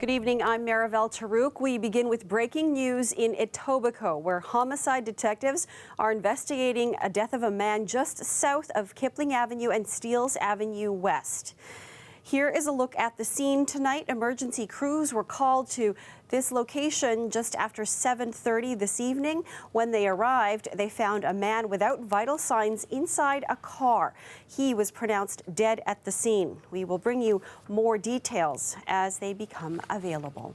Good evening, I'm Marivelle Tarouk. We begin with breaking news in Etobicoke, where homicide detectives are investigating a death of a man just south of Kipling Avenue and Steeles Avenue West. Here is a look at the scene tonight. Emergency crews were called to this location just after 7:30 this evening. When they arrived, they found a man without vital signs inside a car. He was pronounced dead at the scene. We will bring you more details as they become available.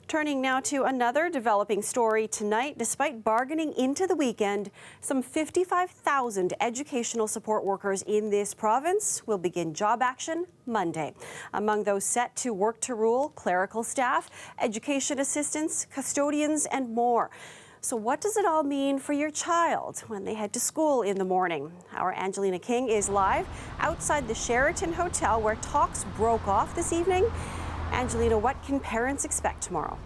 Turning now to another developing story tonight. Despite bargaining into the weekend, some 55,000 educational support workers in this province will begin job action Monday. Among those set to work to rule, clerical staff, education assistants, custodians, and more. So what does it all mean for your child when they head to school in the morning? Our Angelina King is live outside the Sheraton Hotel where talks broke off this evening. Angelina, what can parents expect tomorrow?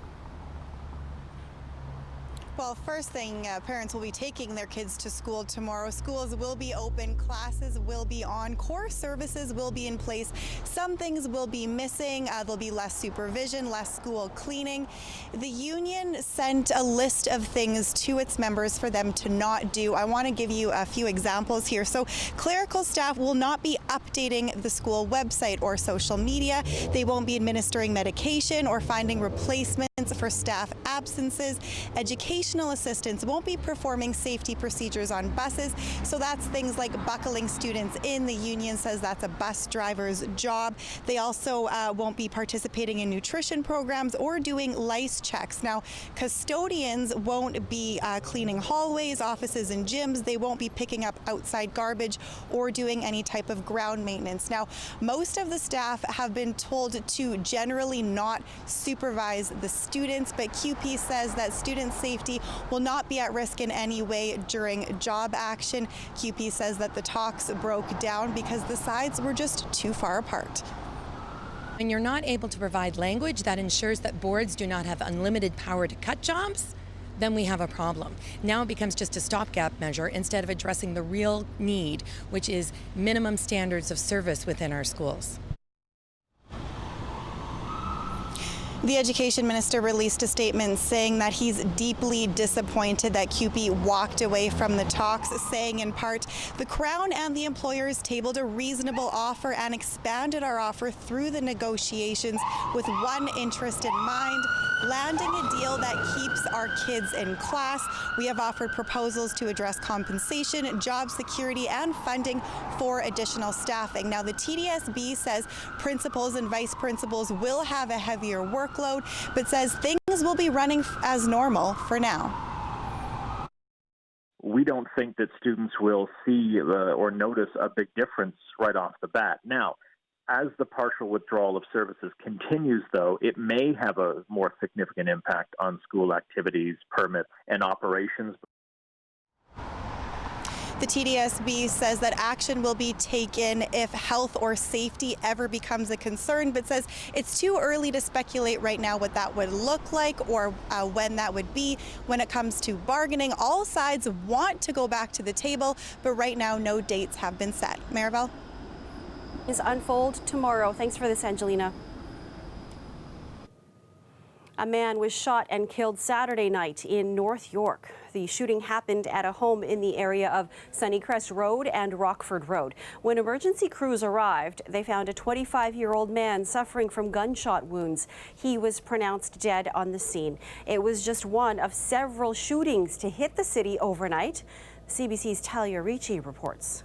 Well, first thing, parents will be taking their kids to school tomorrow. Schools will be open, classes will be on, core services will be in place. Some things will be missing. There'll be less supervision, less school cleaning. The union sent a list of things to its members for them to not do. I want to give you a few examples here. So clerical staff will not be updating the school website or social media. They won't be administering medication or finding replacements for staff absences. Educational assistants won't be performing safety procedures on buses. So that's things like buckling students in. The union says that's a bus driver's job. They also won't be participating in nutrition programs or doing lice checks. Now, custodians won't be cleaning hallways, offices, and gyms. They won't be picking up outside garbage or doing any type of ground maintenance. Now, most of the staff have been told to generally not supervise the students, but QP says that student safety will not be at risk in any way during job action. QP says that the talks broke down because the sides were just too far apart. When you're not able to provide language that ensures that boards do not have unlimited power to cut jobs, then we have a problem. Now it becomes just a stopgap measure instead of addressing the real need, which is minimum standards of service within our schools. The education minister released a statement saying that he's deeply disappointed that CUPE walked away from the talks, saying in part, the Crown and the employers tabled a reasonable offer and expanded our offer through the negotiations with one interest in mind, landing a deal that keeps our kids in class. We have offered proposals to address compensation, job security, and funding for additional staffing. Now, the TDSB says principals and vice principals will have a heavier workload, but says things will be running as normal for now. We don't think that students will see or notice a big difference right off the bat. Now, as the partial withdrawal of services continues, though, it may have a more significant impact on school activities, permits, and operations. The TDSB says that action will be taken if health or safety ever becomes a concern, but says it's too early to speculate right now what that would look like or when that would be. When it comes to bargaining, all sides want to go back to the table, but right now no dates have been set. Maribel? Is unfold tomorrow. Thanks for this, Angelina. A man was shot and killed Saturday night in North York. The shooting happened at a home in the area of Sunnycrest Road and Rockford Road. When emergency crews arrived, they found a 25-year-old man suffering from gunshot wounds. He was pronounced dead on the scene. It was just one of several shootings to hit the city overnight. CBC's Talia Ricci reports.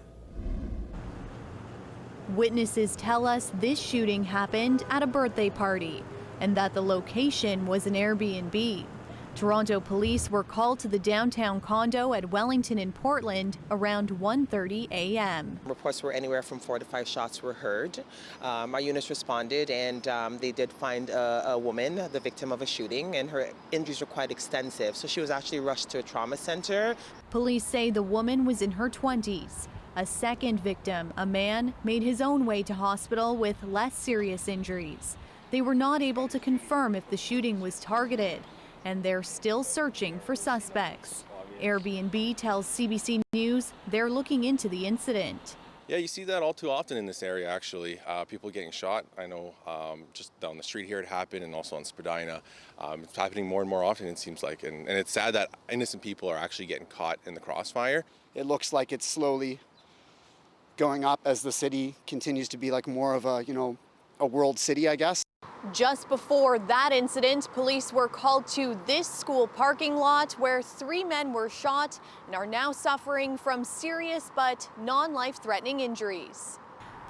Witnesses tell us this shooting happened at a birthday party and that the location was an Airbnb. Toronto police were called to the downtown condo at Wellington in Portland around 1:30 a.m. Reports were anywhere from 4 to 5 shots were heard. Our units responded and they did find a woman, the victim of a shooting, and her injuries were quite extensive. So she was actually rushed to a trauma center. Police say the woman was in her 20s. A second victim, a man, made his own way to hospital with less serious injuries. They were not able to confirm if the shooting was targeted, and they're still searching for suspects. Airbnb tells CBC News they're looking into the incident. Yeah, you see that all too often in this area, actually. People getting shot. I know just down the street here it happened, and also on Spadina. It's happening more and more often, it seems like. And it's sad that innocent people are actually getting caught in the crossfire. It looks like it's slowly going up as the city continues to be like more of a, a world city, I guess. Just before that incident, police were called to this school parking lot where 3 men were shot and are now suffering from serious but non-life-threatening injuries.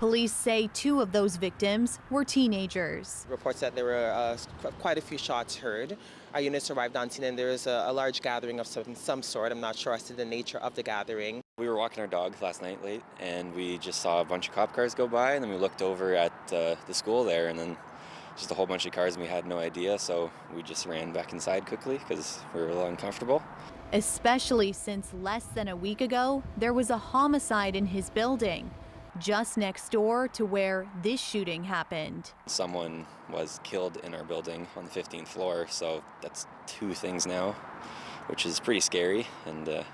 Police say 2 of those victims were teenagers. Reports that there were quite a few shots heard. Our units arrived on scene and there was a large gathering of some sort. I'm not sure as to the nature of the gathering. We were walking our dog last night late and we just saw a bunch of cop cars go by, and then we looked over at the school there, and then just a whole bunch of cars and we had no idea, so we just ran back inside quickly because we were a little uncomfortable. Especially since less than a week ago, there was a homicide in his building, just next door to where this shooting happened. Someone was killed in our building on the 15th floor, so that's 2 things now, which is pretty scary, and I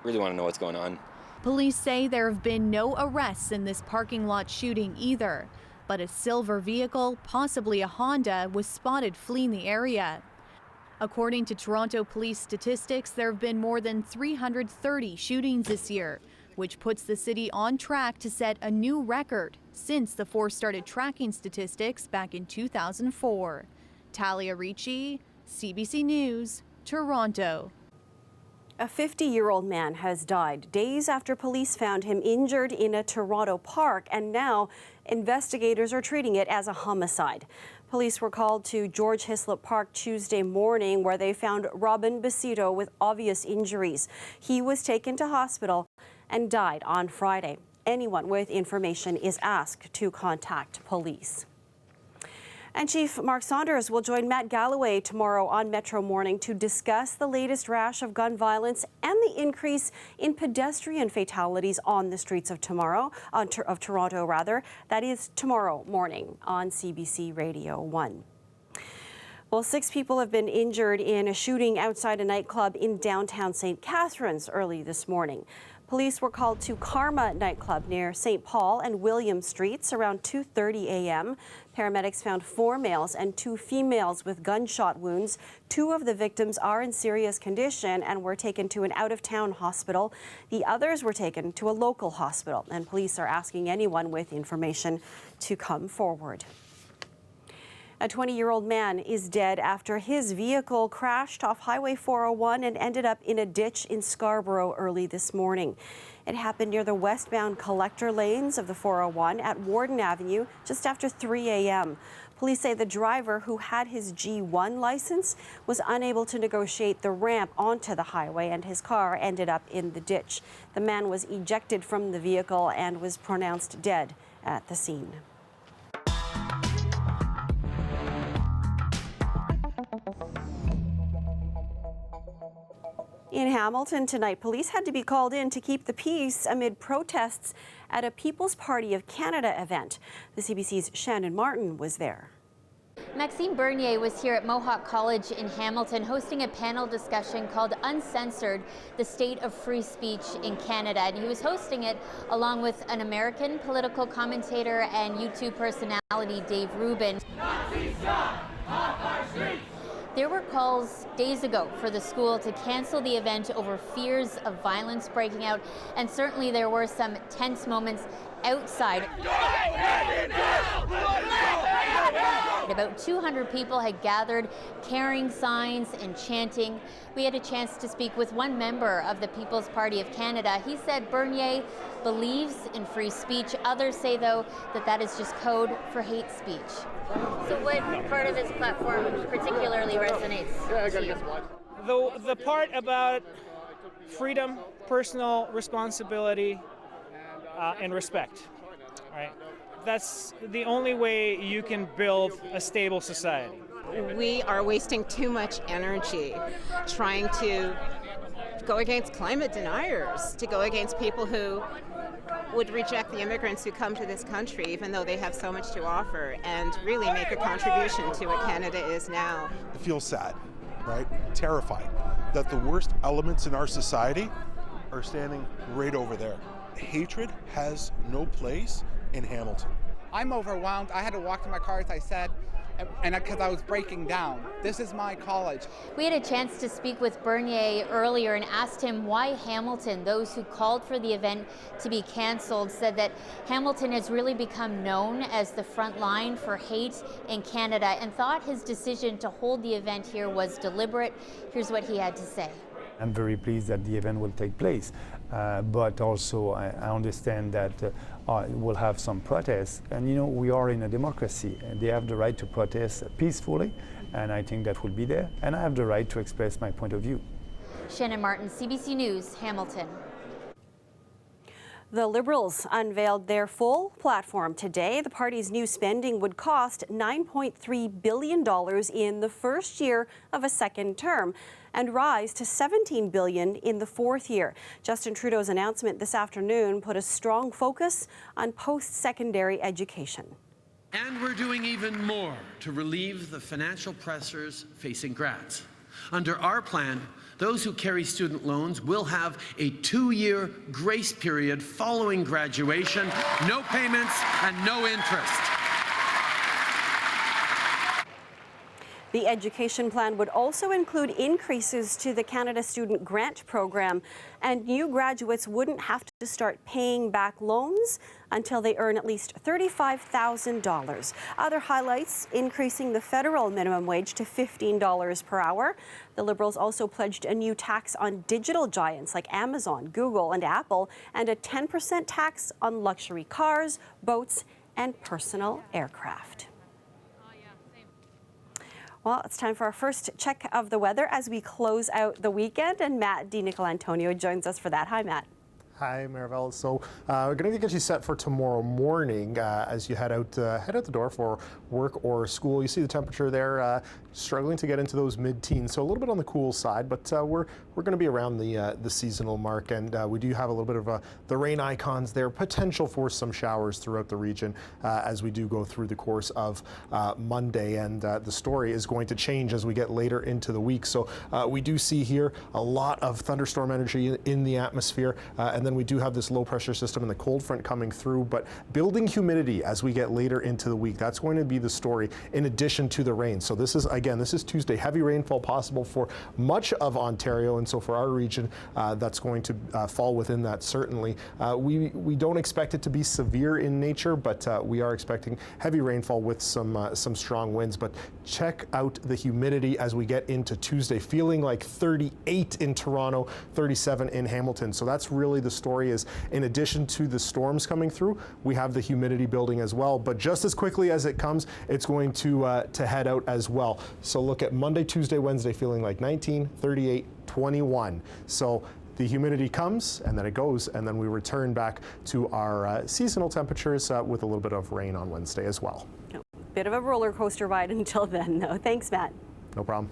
really want to know what's going on. Police say there have been no arrests in this parking lot shooting either, but a silver vehicle, possibly a Honda, was spotted fleeing the area. According to Toronto police statistics, there have been more than 330 shootings this year, which puts the city on track to set a new record since the force started tracking statistics back in 2004. Talia Ricci, CBC News, Toronto. A 50-year-old man has died days after police found him injured in a Toronto park, and now investigators are treating it as a homicide. Police were called to George Hislop Park Tuesday morning, where they found Robin Bacito with obvious injuries. He was taken to hospital and died on Friday. Anyone with information is asked to contact police. And Chief Mark Saunders will join Matt Galloway tomorrow on Metro Morning to discuss the latest rash of gun violence and the increase in pedestrian fatalities on the streets of Toronto. That is tomorrow morning on CBC Radio 1. Well, 6 people have been injured in a shooting outside a nightclub in downtown St. Catharines early this morning. Police were called to Karma nightclub near St. Paul and William Streets around 2:30 a.m. Paramedics found 4 males and 2 females with gunshot wounds. 2 of the victims are in serious condition and were taken to an out-of-town hospital. The others were taken to a local hospital, and police are asking anyone with information to come forward. A 20-year-old man is dead after his vehicle crashed off Highway 401 and ended up in a ditch in Scarborough early this morning. It happened near the westbound collector lanes of the 401 at Warden Avenue just after 3 a.m. Police say the driver, who had his G1 license, was unable to negotiate the ramp onto the highway, and his car ended up in the ditch. The man was ejected from the vehicle and was pronounced dead at the scene. In Hamilton tonight, police had to be called in to keep the peace amid protests at a People's Party of Canada event. The CBC's Shannon Martin was there. Maxime Bernier was here at Mohawk College in Hamilton hosting a panel discussion called Uncensored, the State of Free Speech in Canada. And he was hosting it along with an American political commentator and YouTube personality, Dave Rubin. There were calls days ago for the school to cancel the event over fears of violence breaking out, and certainly there were some tense moments outside. About 200 people had gathered carrying signs and chanting. We had a chance to speak with one member of the People's Party of Canada. He said Bernier believes in free speech. Others say, though, that that is just code for hate speech. So what part of his platform particularly resonates to you? The part about freedom, personal responsibility, and respect, right? That's the only way you can build a stable society. We are wasting too much energy trying to go against climate deniers, to go against people who would reject the immigrants who come to this country, even though they have so much to offer, and really make a contribution to what Canada is now. I feel sad, right? Terrified that the worst elements in our society are standing right over there. Hatred has no place in Hamilton. I'm overwhelmed. I had to walk to my car, as I said, and because I was breaking down. This is my college. We had a chance to speak with Bernier earlier and asked him why Hamilton. Those who called for the event to be canceled said that Hamilton has really become known as the front line for hate in Canada and thought his decision to hold the event here was deliberate. Here's what he had to say. I'm very pleased that the event will take place, but also I understand that we'll have some protests. And you know, we are in a democracy, and they have the right to protest peacefully, and I think that will be there. And I have the right to express my point of view. Shannon Martin, CBC News, Hamilton. The Liberals unveiled their full platform today. The party's new spending would cost $9.3 billion in the first year of a second term and rise to $17 billion in the fourth year. Justin Trudeau's announcement this afternoon put a strong focus on post-secondary education. And we're doing even more to relieve the financial pressures facing grads. Under our plan, those who carry student loans will have a 2-year grace period following graduation, no payments and no interest. The education plan would also include increases to the Canada Student Grant Program, and new graduates wouldn't have to start paying back loans until they earn at least $35,000. Other highlights: increasing the federal minimum wage to $15 per hour. The Liberals also pledged a new tax on digital giants like Amazon, Google, and Apple, and a 10% tax on luxury cars, boats, and personal aircraft. Well, it's time for our first check of the weather as we close out the weekend, and Matt DiNicolantonio joins us for that. Hi, Matt. Hi, Maribel. So we're going to get you set for tomorrow morning as you head out the door for work or school. You see the temperature there struggling to get into those mid-teens, so a little bit on the cool side, but we're going to be around the seasonal mark, and we do have a little bit of the rain icons there, potential for some showers throughout the region as we do go through the course of Monday, and the story is going to change as we get later into the week. So we do see here a lot of thunderstorm energy in the atmosphere, and then we do have this low pressure system and the cold front coming through, but building humidity as we get later into the week. That's going to be the story in addition to the rain. So this is Tuesday, heavy rainfall possible for much of Ontario, and so for our region that's going to fall within that certainly. We don't expect it to be severe in nature, but we are expecting heavy rainfall with some strong winds. But check out the humidity as we get into Tuesday, feeling like 38 in Toronto, 37 in Hamilton. So that's really the story, is in addition to the storms coming through, we have the humidity building as well. But just as quickly as it comes, it's going to head out as well. So look at Monday, Tuesday, Wednesday feeling like 19, 38, 21. So the humidity comes and then it goes, and then we return back to our seasonal temperatures with a little bit of rain on Wednesday as well. Bit of a roller coaster ride until then, though. Thanks, Matt. No problem.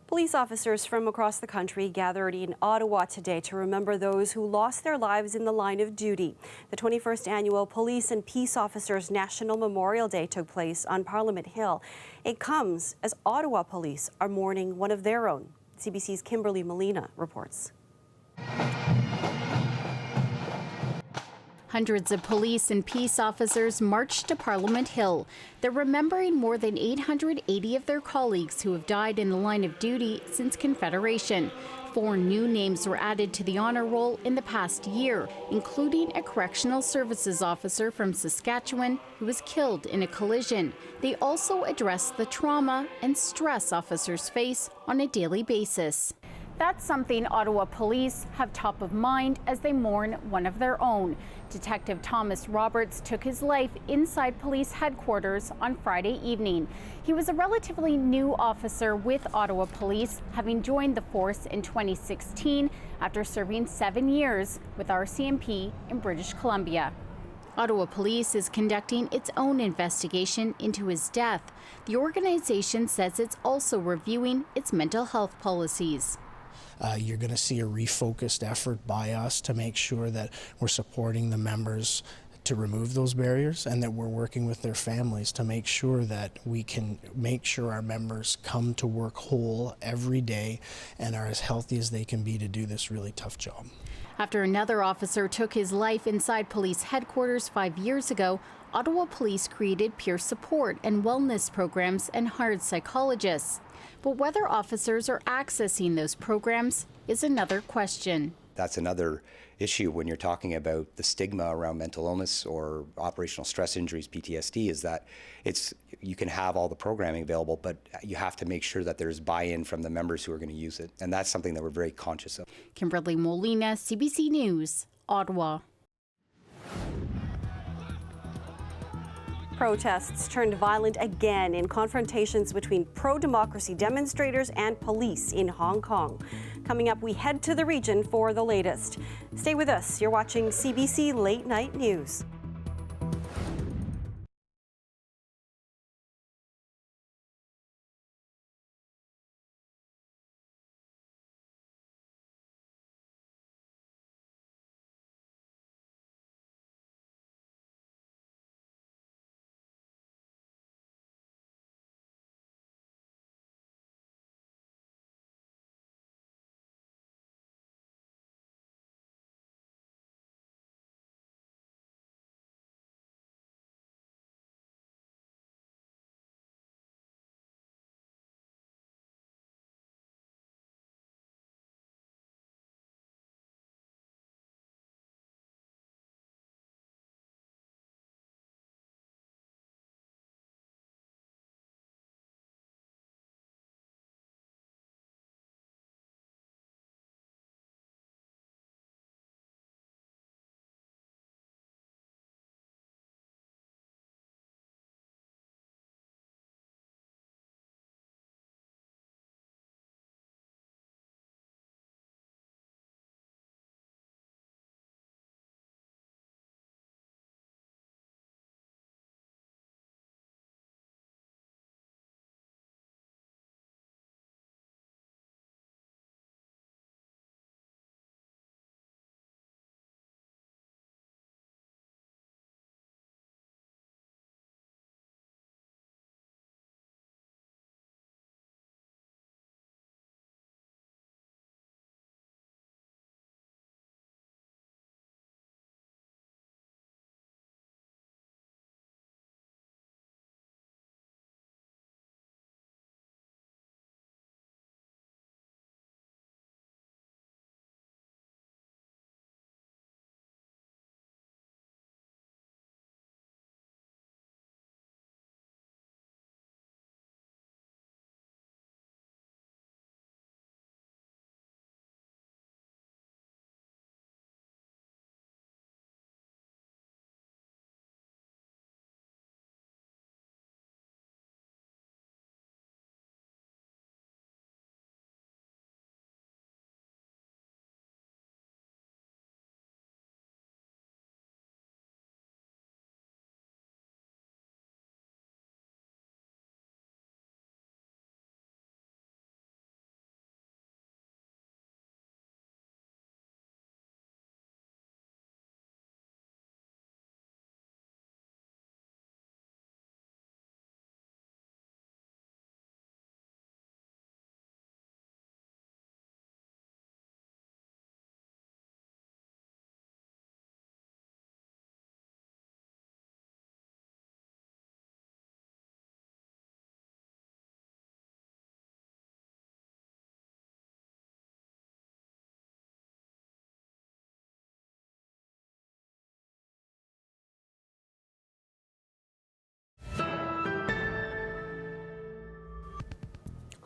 Police officers from across the country gathered in Ottawa today to remember those who lost their lives in the line of duty. The 21st annual Police and Peace Officers National Memorial Day took place on Parliament Hill. It comes as Ottawa police are mourning one of their own. CBC's Kimberly Molina reports. Hundreds of police and peace officers marched to Parliament Hill. They're remembering more than 880 of their colleagues who have died in the line of duty since Confederation. 4 new names were added to the honor roll in the past year, including a correctional services officer from Saskatchewan who was killed in a collision. They also addressed the trauma and stress officers face on a daily basis. That's something Ottawa police have top of mind as they mourn one of their own. Detective Thomas Roberts took his life inside police headquarters on Friday evening. He was a relatively new officer with Ottawa Police, having joined the force in 2016 after serving 7 years with RCMP in British Columbia. Ottawa Police is conducting its own investigation into his death. The organization says it's also reviewing its mental health policies. You're going to see a refocused effort by us to make sure that we're supporting the members to remove those barriers, and that we're working with their families to make sure that we can make sure our members come to work whole every day and are as healthy as they can be to do this really tough job. After another officer took his life inside police headquarters 5 years ago, Ottawa Police created peer support and wellness programs and hired psychologists. But whether officers are accessing those programs is another question. That's another issue when you're talking about the stigma around mental illness or operational stress injuries, PTSD, is that you can have all the programming available, but you have to make sure that there's buy-in from the members who are going to use it. And that's something that we're very conscious of. Kimberly Molina, CBC News, Ottawa. Protests turned violent again in confrontations between pro-democracy demonstrators and police in Hong Kong. Coming up, we head to the region for the latest. Stay with us. You're watching CBC Late Night News.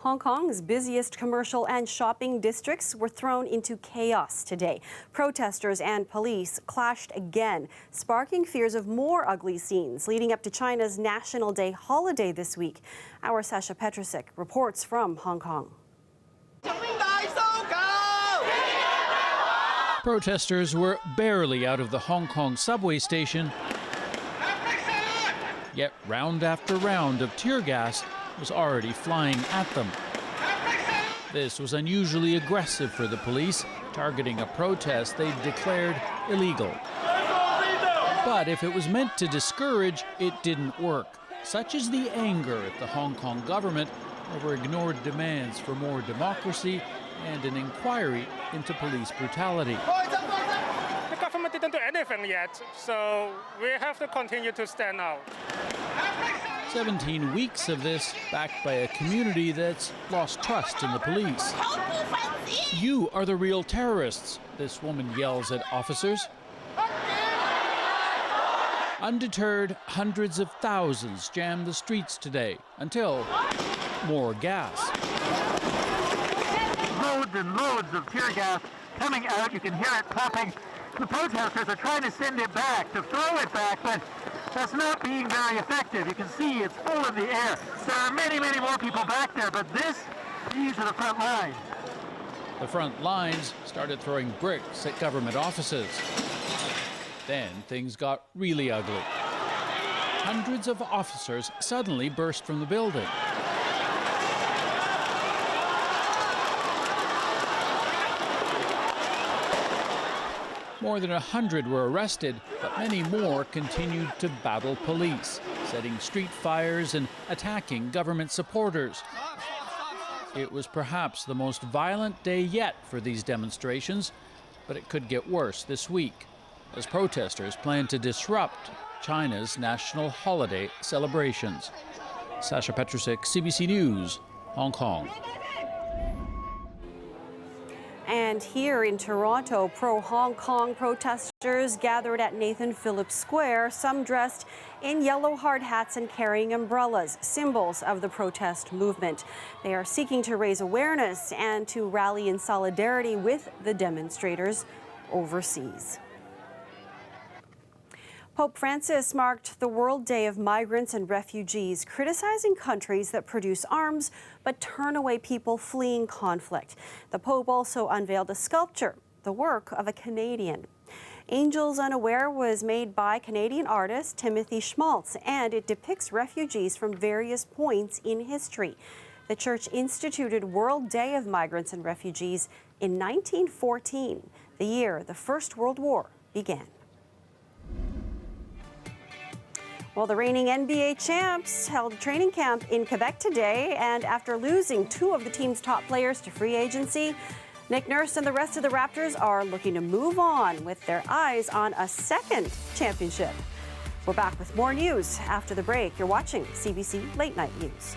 Hong Kong's busiest commercial and shopping districts were thrown into chaos today. Protesters and police clashed again, sparking fears of more ugly scenes leading up to China's National Day holiday this week. Our Sasha Petrusik reports from Hong Kong. Protesters were barely out of the Hong Kong subway station, yet round after round of tear gas was already flying at them. This was unusually aggressive for the police, targeting a protest they declared illegal. But if it was meant to discourage, it didn't work. Such is the anger at the Hong Kong government over ignored demands for more democracy and an inquiry into police brutality. The government didn't do anything yet, so we have to continue to stand out. 17 weeks of this, backed by a community that's lost trust in the police. You are the real terrorists, this woman yells at officers. Undeterred, hundreds of thousands jammed the streets today until more gas. Loads and loads of tear gas coming out. You can hear it popping. The protesters are trying to send it back, to throw it back, but that's not being very effective. You can see it's full in the air. There are many, many more people back there, but these are the front lines. The front lines started throwing bricks at government offices. Then things got really ugly. Hundreds of officers suddenly burst from the building. More than 100 were arrested, but many more continued to battle police, setting street fires and attacking government supporters. It was perhaps the most violent day yet for these demonstrations, but it could get worse this week, as protesters plan to disrupt China's national holiday celebrations. Sasha Petrusik, CBC News, Hong Kong. And here in Toronto, pro-Hong Kong protesters gathered at Nathan Phillips Square, some dressed in yellow hard hats and carrying umbrellas, symbols of the protest movement. They are seeking to raise awareness and to rally in solidarity with the demonstrators overseas. Pope Francis marked the World Day of Migrants and Refugees, criticizing countries that produce arms but turn away people fleeing conflict. The Pope also unveiled a sculpture, the work of a Canadian. Angels Unaware was made by Canadian artist Timothy Schmaltz, and it depicts refugees from various points in history. The church instituted World Day of Migrants and Refugees in 1914, the year the First World War began. Well, the reigning NBA champs held a training camp in Quebec today, and after losing two of the team's top players to free agency, Nick Nurse and the rest of the Raptors are looking to move on with their eyes on a second championship. We're back with more news after the break. You're watching CBC Late Night News.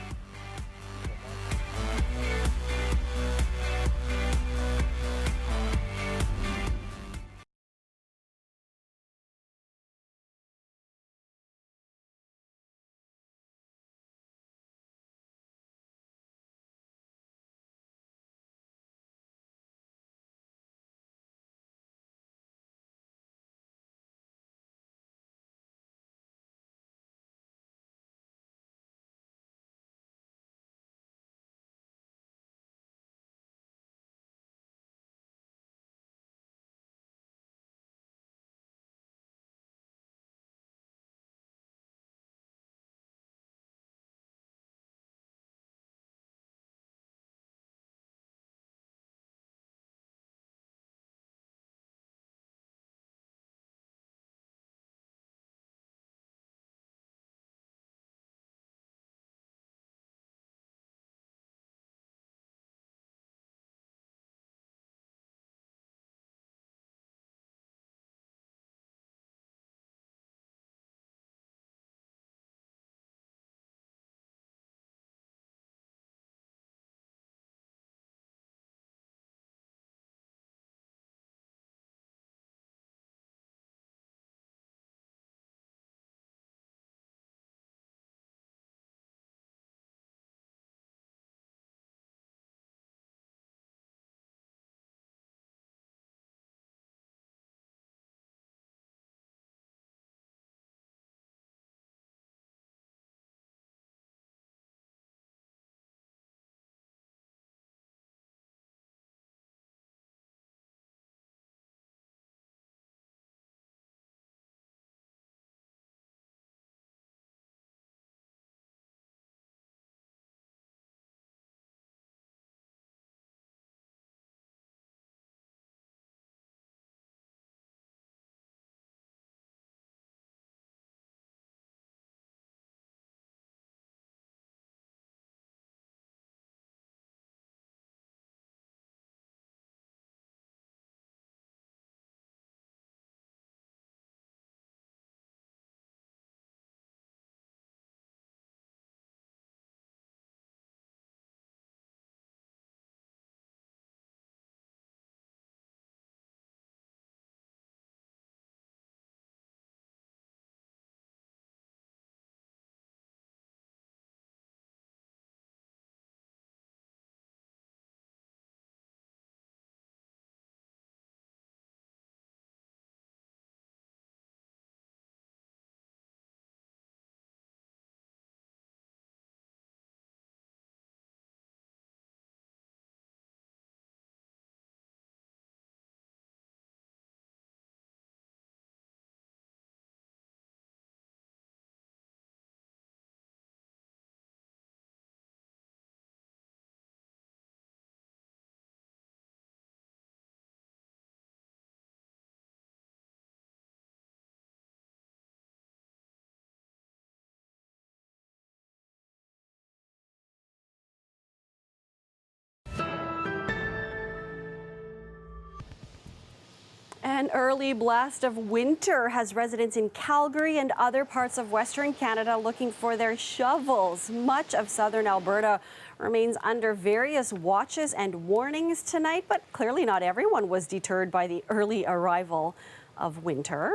An early blast of winter has residents in Calgary and other parts of Western Canada looking for their shovels. Much of southern Alberta remains under various watches and warnings tonight, but clearly not everyone was deterred by the early arrival of winter.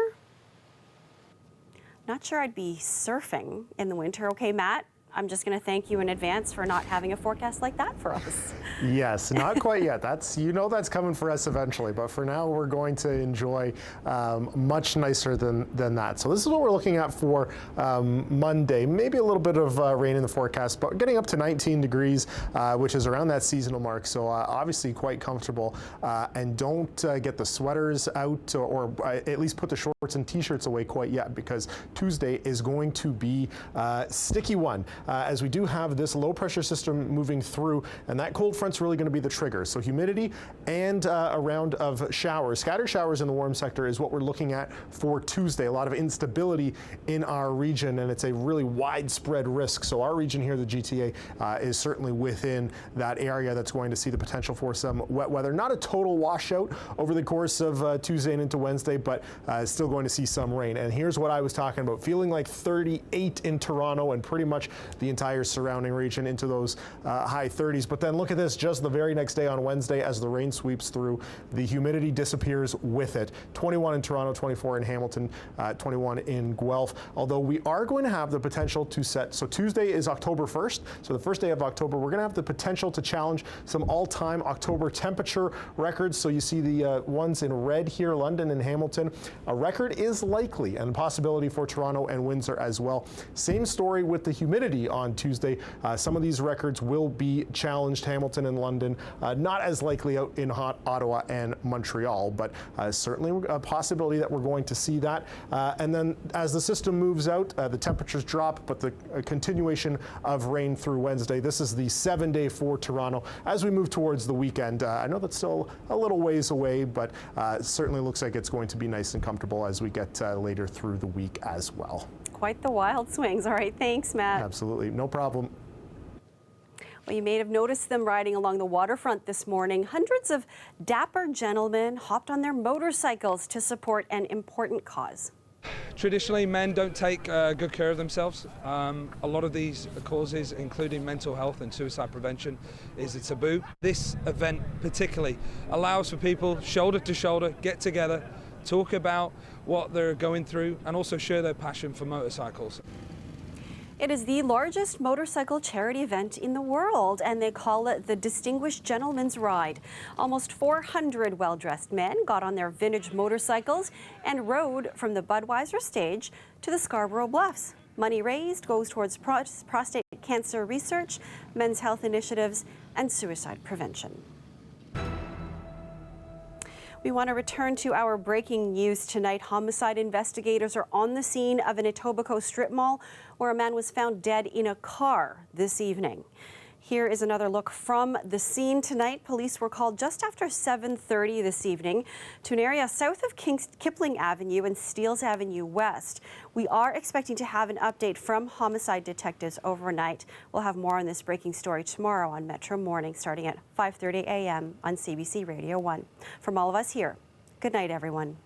Not sure I'd be surfing in the winter. Okay, Matt, I'm just going to thank you in advance for not having a forecast like that for us. Yes, not quite yet. That's coming for us eventually, but for now we're going to enjoy much nicer than that. So this is what we're looking at for Monday. Maybe a little bit of rain in the forecast, but getting up to 19 degrees, which is around that seasonal mark. So obviously quite comfortable. And don't get the sweaters out, or at least put the shorts and t-shirts away quite yet, because Tuesday is going to be a sticky one. As we do have this low pressure system moving through, and that cold front's really going to be the trigger. So humidity and a round of showers, scattered showers in the warm sector is what we're looking at for Tuesday. A lot of instability in our region, and it's a really widespread risk. So our region here, the GTA, is certainly within that area that's going to see the potential for some wet weather. Not a total washout over the course of Tuesday and into Wednesday, but still going to see some rain. And here's what I was talking about, feeling like 38 in Toronto and pretty much the entire surrounding region into those high 30s. But then look at this, just the very next day on Wednesday, as the rain sweeps through, the humidity disappears with it. 21 in Toronto, 24 in Hamilton, 21 in Guelph. Although we are going to have the potential to set, so Tuesday is October 1st, so the first day of October, we're going to have the potential to challenge some all-time October temperature records. So you see the ones in red here, London and Hamilton. A record is likely, and a possibility for Toronto and Windsor as well. Same story with the humidity on Tuesday. Some of these records will be challenged. Hamilton and London, not as likely out in hot Ottawa and Montreal, but certainly a possibility that we're going to see that. And then as the system moves out, the temperatures drop, but the continuation of rain through Wednesday. This is the 7-day for Toronto as we move towards the weekend. I know that's still a little ways away, but certainly looks like it's going to be nice and comfortable as we get later through the week as well. Quite the wild swings. All right, thanks, Matt. Absolutely, no problem. Well, you may have noticed them riding along the waterfront this morning. Hundreds of dapper gentlemen hopped on their motorcycles to support an important cause. Traditionally, men don't take good care of themselves. A lot of these causes, including mental health and suicide prevention, is a taboo. This event particularly allows for people shoulder to shoulder, get together, talk about what they're going through, and also share their passion for motorcycles. It is the largest motorcycle charity event in the world, and they call it the Distinguished Gentleman's Ride. Almost 400 well-dressed men got on their vintage motorcycles and rode from the Budweiser stage to the Scarborough Bluffs. Money raised goes towards prostate cancer research, men's health initiatives, and suicide prevention. We want to return to our breaking news tonight. Homicide investigators are on the scene of an Etobicoke strip mall where a man was found dead in a car this evening. Here is another look from the scene tonight. Police were called just after 7:30 this evening to an area south of Kipling Avenue and Steeles Avenue West. We are expecting to have an update from homicide detectives overnight. We'll have more on this breaking story tomorrow on Metro Morning, starting at 5:30 a.m. on CBC Radio 1. From all of us here, good night, everyone.